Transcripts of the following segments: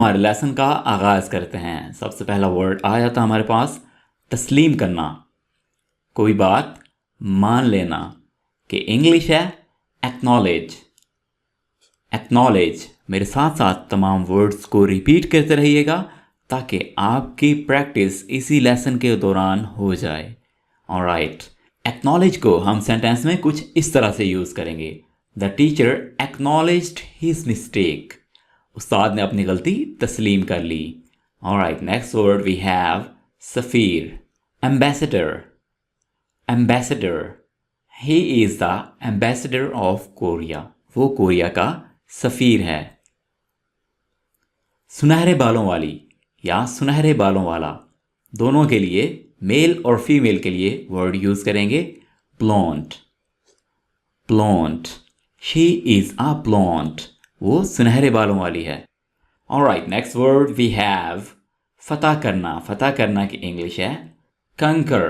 हमारे लेसन का आगाज़ करते हैं। सबसे पहला वर्ड आ जाता हमारे पास तस्लीम करना, कोई बात मान लेना, कि इंग्लिश है एक्नॉलेज। एक्नॉलेज, मेरे साथ साथ तमाम वर्ड्स को रिपीट करते रहिएगा ताकि आपकी प्रैक्टिस इसी लेसन के दौरान हो जाए। ऑलराइट, एक्नॉलेज को हम सेंटेंस में कुछ इस तरह से यूज़ करेंगे। The teacher acknowledged his mistake, उस्ताद ने अपनी गलती तस्लीम कर ली। Alright, next word we have सफ़ीर, ambassador. Ambassador, he is the ambassador of Korea, वो कोरिया का सफ़ीर है। सुनहरे बालों वाली या सुनहरे बालों वाला, दोनों के लिए मेल और फीमेल के लिए वर्ड यूज़ करेंगे blonde. Blonde, she is a blonde, वो सुनहरे बालों वाली है। Alright, next word we have फतह करना। फतह करना की इंग्लिश है कंकर।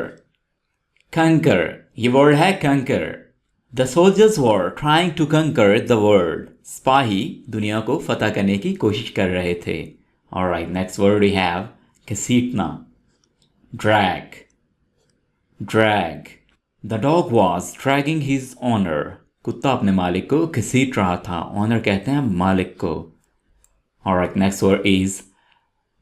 कंकर, ये वर्ड है conquer. The soldiers were trying to conquer the world, सिपाही दुनिया को फतह करने की कोशिश कर रहे थे। Alright, next word we have घसीटना, drag. Drag, the dog was dragging his owner, कुत्ता अपने मालिक को घसीट रहा था। ऑनर कहते हैं मालिक को। ऑलराइट, नेक्स्ट वर्ड इज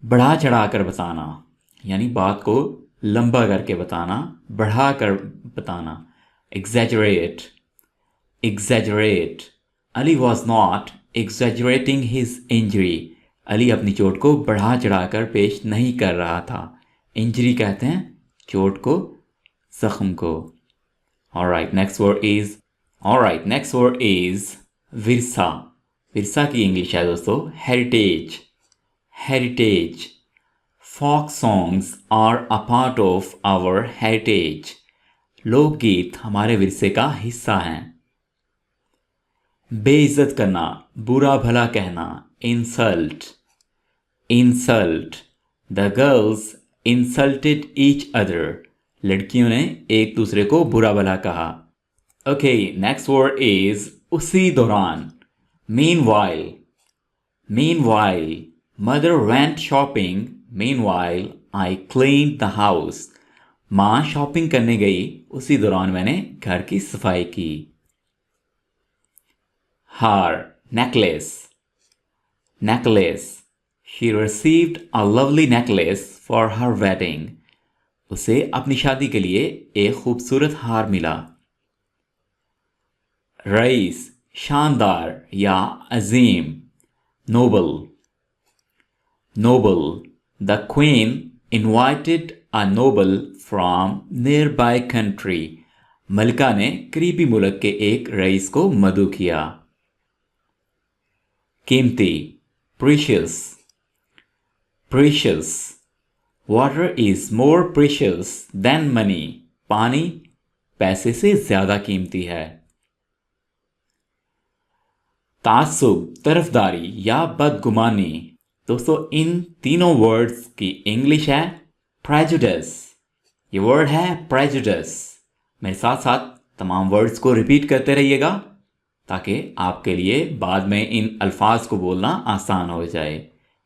बढ़ा चढ़ा कर बताना, यानी बात को लंबा करके बताना, बढ़ा कर बताना। Exaggerate. Exaggerate, Ali was not exaggerating his injury, Ali अपनी चोट को बढ़ा चढ़ा कर पेश नहीं कर रहा था। इंजरी कहते हैं चोट को, जख्म को। ऑलराइट, नेक्स्ट वर्ड इज विरसा। विरसा की इंग्लिश है दोस्तों heritage. Heritage, folk songs are a part of our heritage, लोकगीत हमारे विरसे का हिस्सा हैं। बेइज्जत करना, बुरा भला कहना, insult. Insult, the girls insulted each other, लड़कियों ने एक दूसरे को बुरा भला कहा। ओके, नेक्स्ट वर्ड इज उसी दौरान, meanwhile. Meanwhile, mother went shopping, meanwhile I cleaned the house, माँ शॉपिंग करने गई, उसी दौरान मैंने घर की सफाई की। हार, necklace. Necklace, she received a lovely necklace for her wedding, उसे अपनी शादी के लिए एक खूबसूरत हार मिला। रईस, शानदार या अजीम, noble. Noble, the queen invited a noble from nearby country, मलिका ने करीबी मुल्क के एक रईस को मदऊ किया। कीमती, precious. Precious, water is more precious than money, पानी पैसे से ज्यादा कीमती है। तासुब, तरफदारी या बदगुमानी, दोस्तों इन तीनों वर्ड्स की इंग्लिश है प्रेजुडिस। ये वर्ड है प्रेजुडिस। मेरे साथ साथ तमाम वर्ड्स को रिपीट करते रहिएगा ताकि आपके लिए बाद में इन अल्फाज को बोलना आसान हो जाए।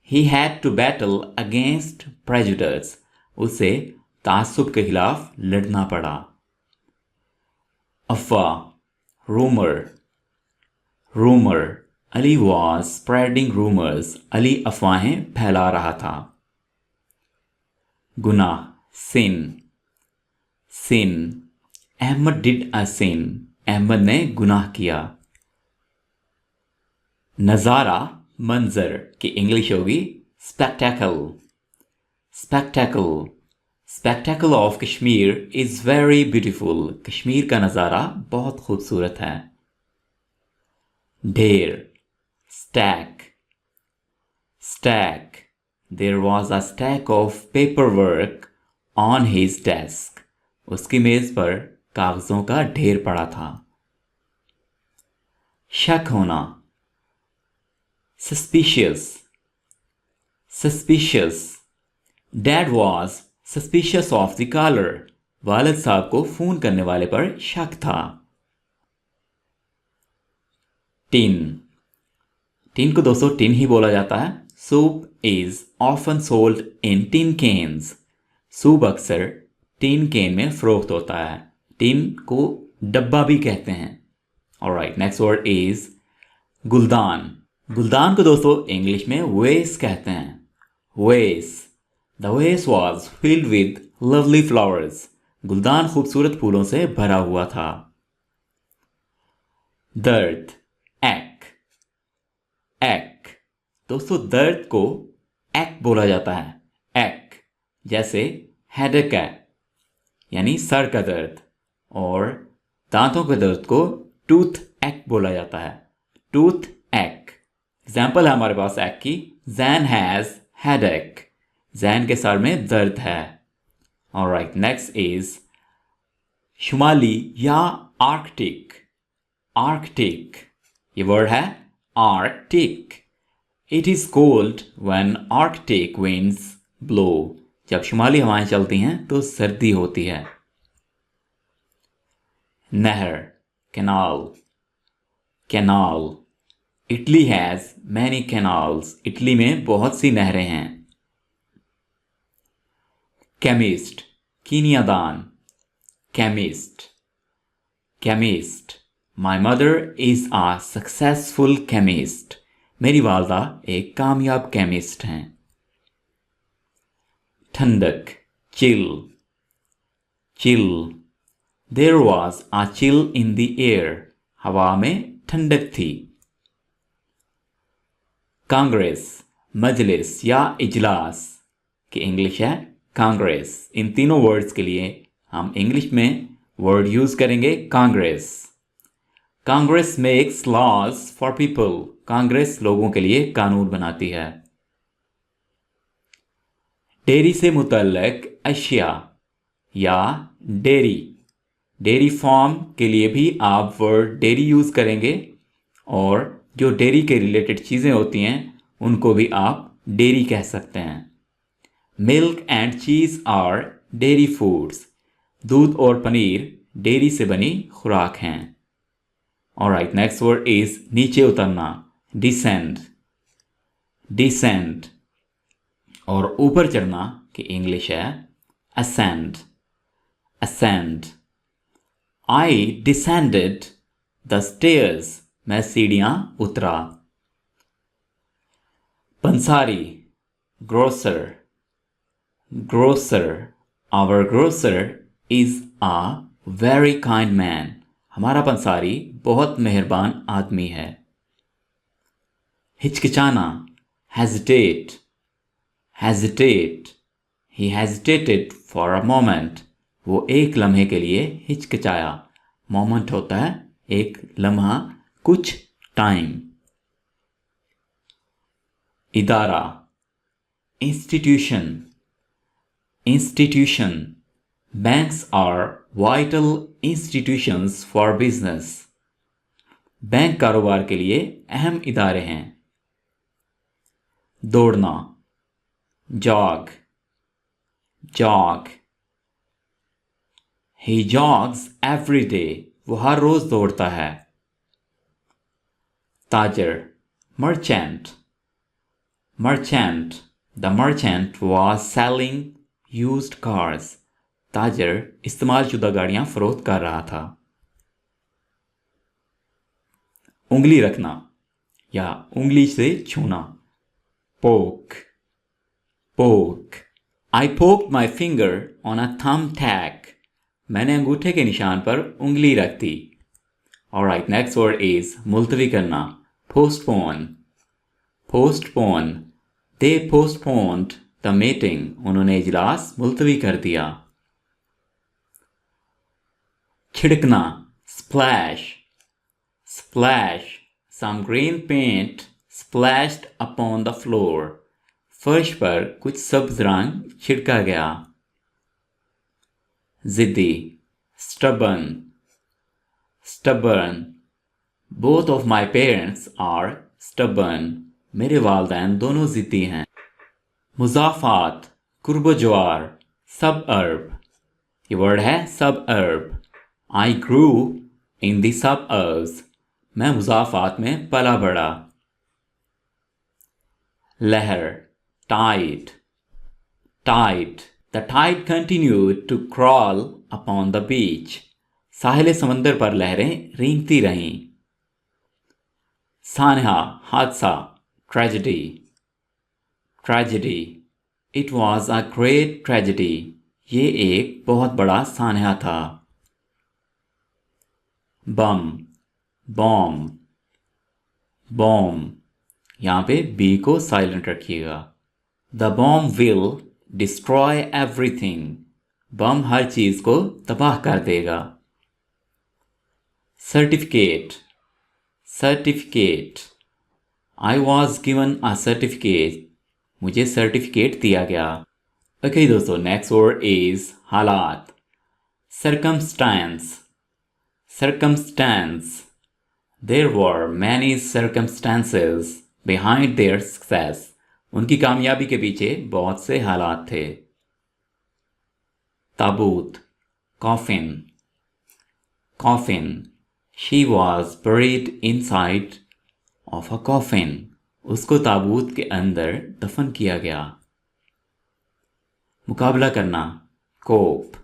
He had to battle against prejudice, उसे तासुब के खिलाफ लड़ना पड़ा। अफवाह, rumour. Rumour, Ali was spreading rumours, Ali अफवाहें फैला रहा था। गुनाह, sin. Sin, Ahmed did a sin, Ahmed ने गुनाह किया। नज़ारा, मंजर की इंग्लिश होगी spectacle. Spectacle, spectacle of Kashmir is very beautiful, Kashmir का नज़ारा बहुत खूबसूरत है। ढेर, stack. Stack, there was a stack of paperwork on his desk, उसकी मेज पर कागजों का ढेर पड़ा था। शक होना, suspicious. Suspicious, dad was suspicious of the caller, वालिद साहब को फोन करने वाले पर शक था। टिन, टिन को दोस्तों टिन ही बोला जाता है, Soup is often sold in tin cans. Soup अक्सर टिन कैन में फरोख्त होता है. टिन को डब्बा भी कहते हैं. ऑलराइट, नेक्स्ट वर्ड इज गुलदान. गुलदान को दोस्तों इंग्लिश में वेस कहते हैं. Vase. The vase was filled with lovely flowers. गुलदान खूबसूरत फूलों से भरा हुआ था. दर्द. एक. एक. दोस्तों दर्द को एक बोला जाता है. एक. जैसे हेडेक है यानी सर का दर्द, और दांतों के दर्द को टूथ एक बोला जाता है. टूथ एक. एग्जाम्पल है हमारे पास एक की. Jain has headache. जैन के सर में दर्द है. ऑलराइट, नेक्स्ट इज शुमाली या आर्कटिक. आर्कटिक. ये वर्ड है Arctic. It is cold when Arctic winds blow. जब शुमाली हवाएं चलती हैं तो सर्दी होती है. नहर. Canal. Canal. Italy has many canals. Italy में बहुत सी नहरें हैं. केमिस्ट. कीनियादान. Chemist. Chemist. My mother is a successful chemist. मेरी वालदा एक कामयाब केमिस्ट हैं. ठंडक. Chill. Chill. There was a chill in the air. हवा में ठंडक थी. कांग्रेस. मजलिस या इजलास की इंग्लिश है कांग्रेस. इन तीनों वर्ड्स के लिए हम इंग्लिश में वर्ड यूज करेंगे Congress. Congress makes laws for people. Congress लोगों के लिए कानून बनाती है. डेयरी से मुतल्लक अशिया या डेयरी. डेयरी फार्म के लिए भी आप वर्ड डेयरी यूज करेंगे, और जो डेयरी के रिलेटेड चीज़ें होती हैं उनको भी आप डेयरी कह सकते हैं. Milk and cheese are dairy foods. दूध और पनीर डेयरी से बनी खुराक हैं. ऑलराइट, नेक्स्ट वर्ड इज नीचे उतरना. डिसेंड. डिसेंड. और ऊपर चढ़ना की इंग्लिश है ascend. Ascend. I descended the stairs. मैं सीढ़ियां उतरा. पंसारी. Grocer. Grocer. Our grocer is a very kind man. हमारा पंसारी बहुत मेहरबान आदमी है. हिचकिचाना. Hesitate. Hesitate. He hesitated for a moment. वो एक लम्हे के लिए हिचकिचाया. मोमेंट होता है एक लम्हा, कुछ टाइम. इदारा. Institution. Institution. Banks are vital institutions for business. Bank कारोबार के लिए अहम इदारे हैं. दौड़ना. Jog. Jog. He jogs every day. वो हर रोज दौड़ता है. ताजर. Merchant. Merchant. The merchant was selling used cars. ताजर इस्तेमाल शुदा गाड़ियां फरोख्त कर रहा था. उंगली रखना या उंगली से छूना. Poke. Poke. I poked my finger on a thumb tag. मैंने अंगूठे के निशान पर उंगली रख दी. ऑलराइट, नेक्स्ट वर्ड इज मुलतवी करना. Postpone. Postpone. They postponed the meeting. उन्होंने इजलास मुलतवी कर दिया. छिड़कना. Splash. Splash. Some green paint splashed upon the floor. फर्श पर कुछ सब्ज रंग छिड़का गया. जिद्दी. Stubborn. Stubborn. Both of my parents are stubborn. मेरे वालदैन दोनों जिद्दी हैं. मुजाफात. कुर्बजवार. सब अर्ब. ये वर्ड है सब अर्ब. आई ग्रू इन द सब अर्ब्स. मैं मुजाफात में पला बढ़ा. लहर, tide, tide. The tide continued to crawl upon the beach. साहिल समंदर पर लहरें रेंगती रहीं. सानहा, हादसा, tragedy, tragedy. It was a great tragedy. ये एक बहुत बड़ा सानहा था. बम, बॉम्ब, बॉम्ब. यहाँ पे बी को साइलेंट रखिएगा. The bomb will destroy everything. बम हर चीज को तबाह कर देगा. Certificate, certificate. I was given a certificate. मुझे सर्टिफिकेट दिया गया. ओके दोस्तों, नेक्स्ट वर्ड इज हालात. Circumstance, circumstance. There were many circumstances behind their success. उनकी कामयाबी के पीछे बहुत से हालात थे. ताबूत, coffin, coffin. She was buried inside of a coffin. उसको ताबूत के अंदर दफन किया गया. मुकाबला करना, cope,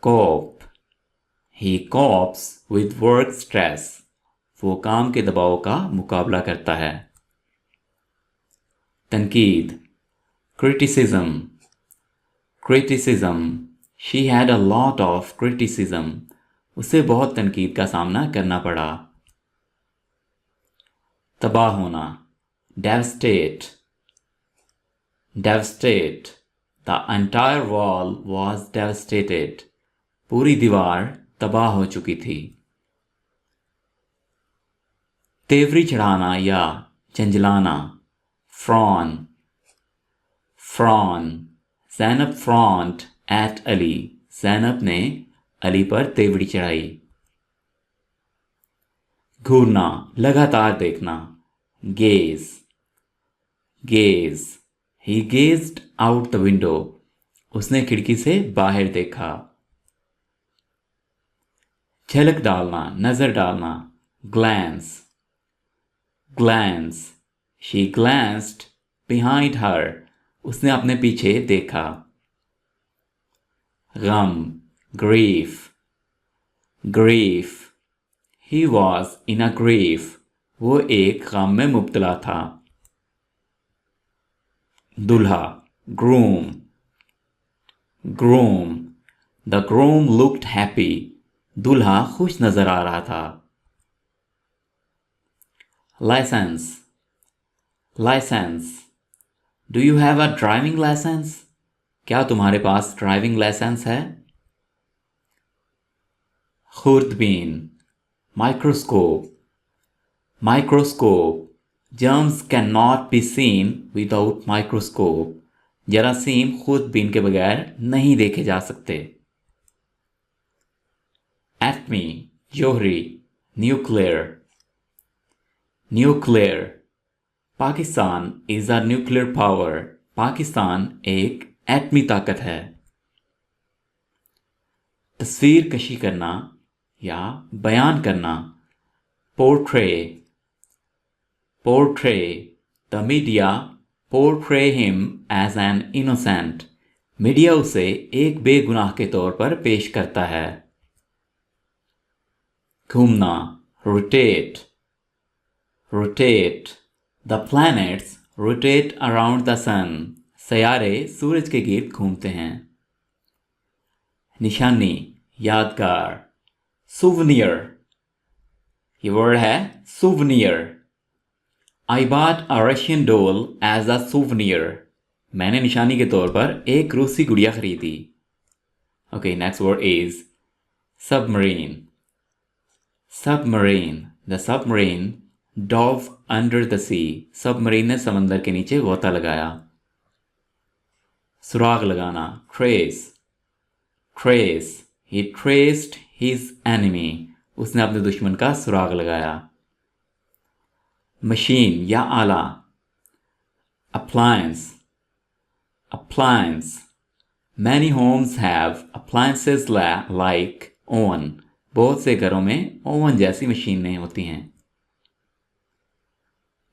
cope. He copes with work stress. वो काम के दबाव का मुकाबला करता है. तनकीद, criticism, criticism. She had a lot of criticism. उसे बहुत तनकीद का सामना करना पड़ा. तबाह होना, devastate, devastate. The entire wall was devastated. पूरी दीवार तबाह हो चुकी थी. तेवरी चढ़ाना या झंझलाना, frown, frown. Zainab front at Ali. Zainab ने अली पर तेवड़ी चढ़ाई. घूरना, लगातार देखना, gaze, gaze. He gazed out the window. उसने खिड़की से बाहर देखा. झलक डालना, नजर डालना, glance, glance. She glanced behind her. उसने अपने पीछे देखा. गम, grief, grief. He was in a grief. वो एक गम में मुब्तला था. दूल्हा, groom, groom. The groom looked happy. दूल्हा खुश नजर आ रहा था. Licence, licence. Do you have a driving licence? क्या तुम्हारे पास ड्राइविंग लाइसेंस है? खुर्दबीन, microscope, microscope. Germs can not be seen without microscope. जरासीम खुर्दबीन के बगैर नहीं देखे जा सकते. Atomy, Johri, nuclear, nuclear. Pakistan is a nuclear power. Pakistan एक एटमी ताकत है. तस्वीर कशी करना या बयान करना, portray, portray. The media portray him as an innocent. Media उसे एक बेगुनाह के तौर पर पेश करता है. घूमना, rotate, rotate. The planets rotate around the sun. सयारे सूरज के गिर्द घूमते हैं. निशानी, यादगार, souvenir. ये वर्ड है souvenir. I bought a Russian doll as a souvenir. मैंने निशानी के तौर पर एक रूसी गुड़िया खरीदी. Okay, next word is submarine. Submarine. The submarine dove under the sea. Submarine ने समंदर के नीचे गोता लगाया. सुराग लगाना, trace, trace. He traced his enemy. उसने अपने दुश्मन का सुराग लगाया. मशीन या आला, appliance, appliance. Many homes have appliances like oven. बहुत से घरों में ओवन जैसी मशीनें होती हैं.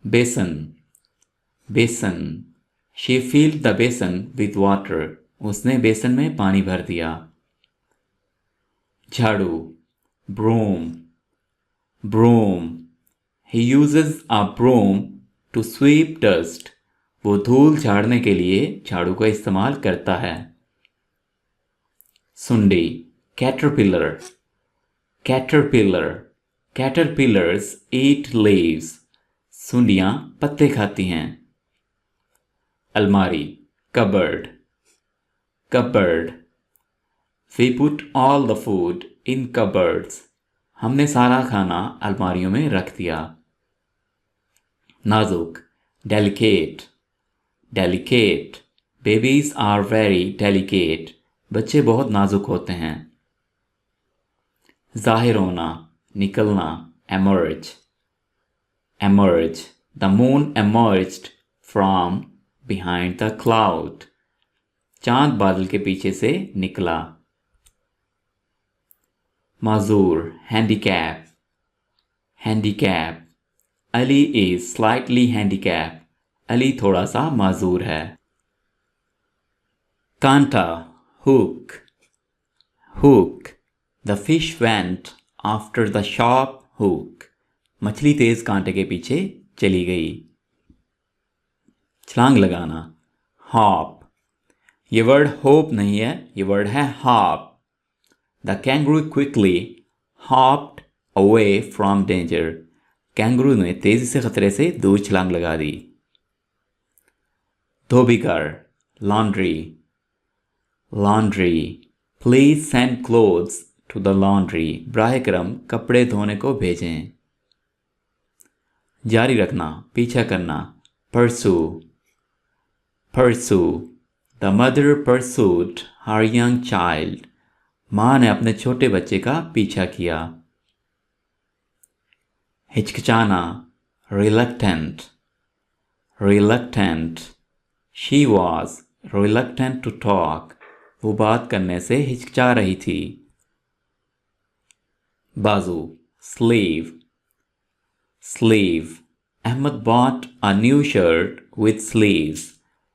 Basin, basin, she filled the basin with water, उसने बेसन में पानी भर दिया। झाड़ू, broom, broom, he uses a broom to sweep dust, वो धूल झाड़ने के लिए झाड़ू का इस्तेमाल करता है। सुंडी, caterpillar, caterpillar, caterpillars eat leaves, सुंडियां पत्ते खाती हैं। अलमारी, cupboard, cupboard, we put all the food in cupboards, हमने सारा खाना अलमारियों में रख दिया। नाजुक, delicate, delicate, babies are very delicate, बच्चे बहुत नाजुक होते हैं। जाहिर होना, निकलना, emerge, emerge, the moon emerged from behind the cloud, चांद बादल के पीछे से निकला। माजूर, handicap, handicap, Ali is slightly handicapped, Ali थोड़ा सा माजूर है। कांटा, hook, hook, the fish went after the sharp hook, मछली तेज कांटे के पीछे चली गई। छलांग लगाना, hop, ये वर्ड होप नहीं है, ये वर्ड है hop। The kangaroo quickly hopped away from danger, kangaroo ने तेजी से खतरे से दूर छलांग लगा दी। धोबीकर, laundry, laundry, please send clothes to the laundry, बराह करम कपड़े धोने को भेजें। जारी रखना, पीछा करना, pursue, pursue, the mother pursued her young child, माँ ने अपने छोटे बच्चे का पीछा किया। हिचकिचाना, reluctant, reluctant, she was reluctant to talk, वो बात करने से हिचकिचा रही थी। बाजू, sleeve, sleeve, Ahmad bought a new shirt with sleeves,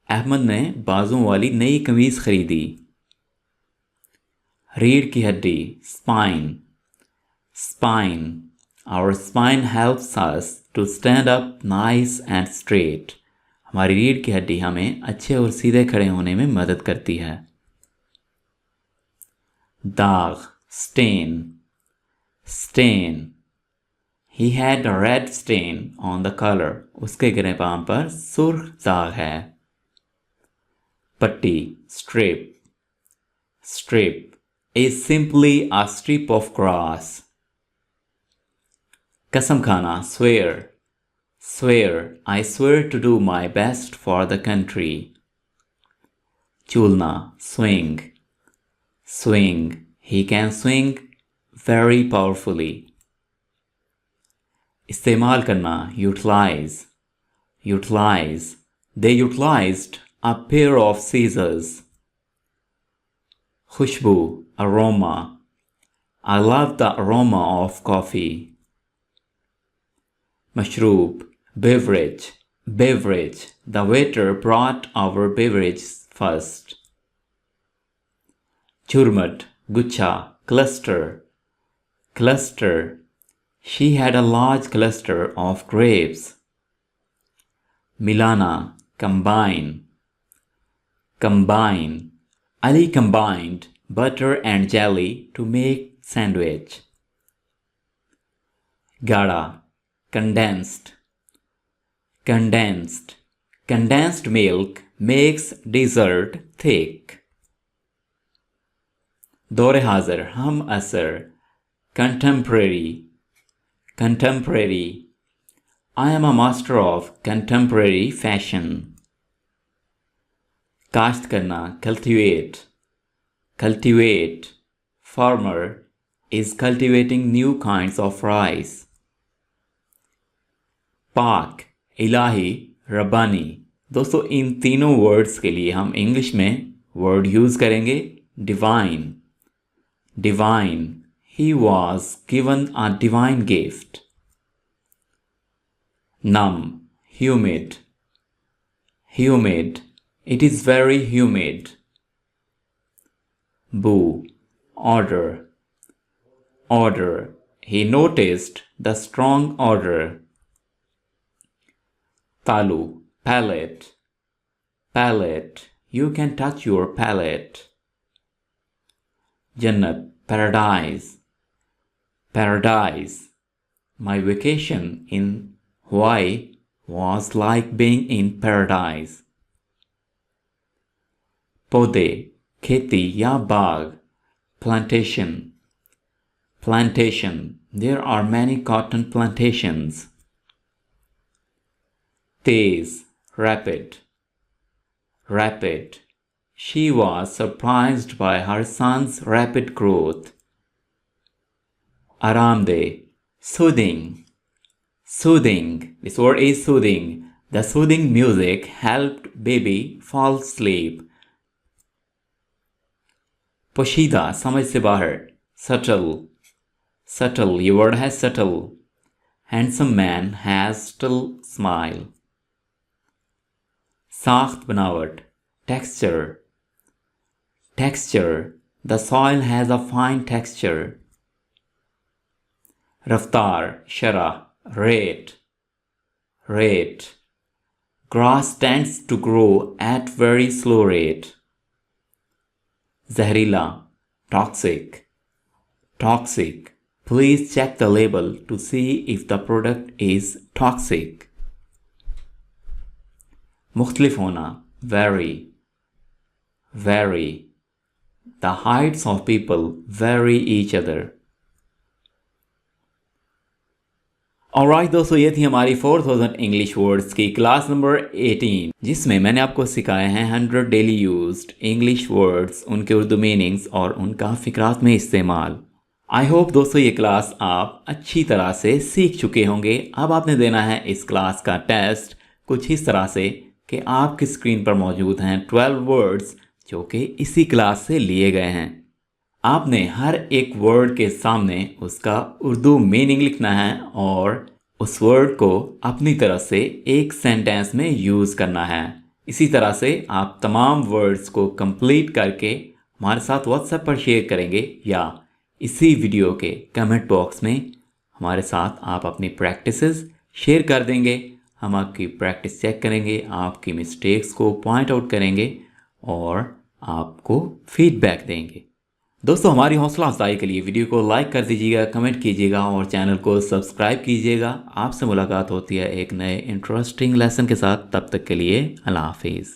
Ahmad ने बाजुओं वाली नई कमीज खरीदी। रीढ़ की हड्डी, spine, spine, our spine helps us to stand up nice and straight, हमारी रीढ़ की हड्डी हमें अच्छे और सीधे खड़े होने में मदद करती है। दाग, stain, stain, he had a red stain on the collar, उसके गिरेबान पर सुर्ख दाग है। पट्टी, strip, strip, is simply a strip of grass. कसम खाना, swear, swear, I swear to do my best for the country. झूलना, swing, swing, he can swing very powerfully. इस्तेमाल करना, utilize, utilize, they utilized a pair of scissors. Khushboo, aroma, I love the aroma of coffee. मशरूब, beverage, beverage, the waiter brought our beverage first. झुरमट, गुच्छा, cluster, cluster, she had a large cluster of grapes. मिलाना, combine, combine, Ali combined butter and jelly to make sandwich. Gada, condensed, condensed, condensed milk makes dessert thick. दौरे हाज़िर, हम असर, contemporary, contemporary, I am a master of contemporary fashion. काश्त करना, cultivate, cultivate, farmer is cultivating new kinds of rice. पाक, इलाही, रब्बानी, दोस्तों इन तीनों words के लिए हम इंग्लिश में वर्ड यूज़ करेंगे divine, divine, he was given a divine gift. Numb, humid, humid. It is very humid. Boo, odor. Odor. He noticed the strong odor. Talu, palate. Palate. You can touch your palate. Jannat, paradise. Paradise. My vacation in Hawaii was like being in paradise. Pode, kheti ya baag. Plantation. Plantation. There are many cotton plantations. Tez, rapid. Rapid. She was surprised by her son's rapid growth. Aramdeh, soothing. Soothing. This word is soothing. The soothing music helped baby fall asleep. पोशीदा, समझ से बाहर. Subtle. Subtle. ये word है subtle. Handsome man has subtle smile. साख्त बनावट. Texture. Texture. The soil has a fine texture. Raftar, shara, rate. Rate. Grass tends to grow at very slow rate. Zahrila, toxic. Toxic. Please check the label to see if the product is toxic. मुख्तलिफ होना, vary. Vary. The heights of people vary each other. Alright दोस्तों, ये थी हमारी 4000 English words की class number 18, जिसमें मैंने आपको सिखाए हैं 100 डेली यूज्ड इंग्लिश वर्ड्स, उनके उर्दू मीनिंग्स और उनका फिक्रात में इस्तेमाल. आई होप दोस्तों ये क्लास आप अच्छी तरह से सीख चुके होंगे. अब आपने देना है इस क्लास का टेस्ट कुछ इस तरह से कि आपकी स्क्रीन पर मौजूद हैं 12 वर्ड्स जो कि इसी क्लास से लिए गए हैं. आपने हर एक वर्ड के सामने उसका उर्दू मीनिंग लिखना है और उस वर्ड को अपनी तरफ से एक सेंटेंस में यूज़ करना है. इसी तरह से आप तमाम वर्ड्स को कंप्लीट करके हमारे साथ व्हाट्सएप पर शेयर करेंगे या इसी वीडियो के कमेंट बॉक्स में हमारे साथ आप अपनी प्रैक्टिसेस शेयर कर देंगे. हम आपकी प्रैक्टिस चेक करेंगे, आपकी मिस्टेक्स को पॉइंट आउट करेंगे और आपको फीडबैक देंगे. दोस्तों हमारी हौसला अफजाई के लिए वीडियो को लाइक कर दीजिएगा, कमेंट कीजिएगा और चैनल को सब्सक्राइब कीजिएगा. आपसे मुलाकात होती है एक नए इंटरेस्टिंग लेसन के साथ. तब तक के लिए अल्लाह हाफिज़.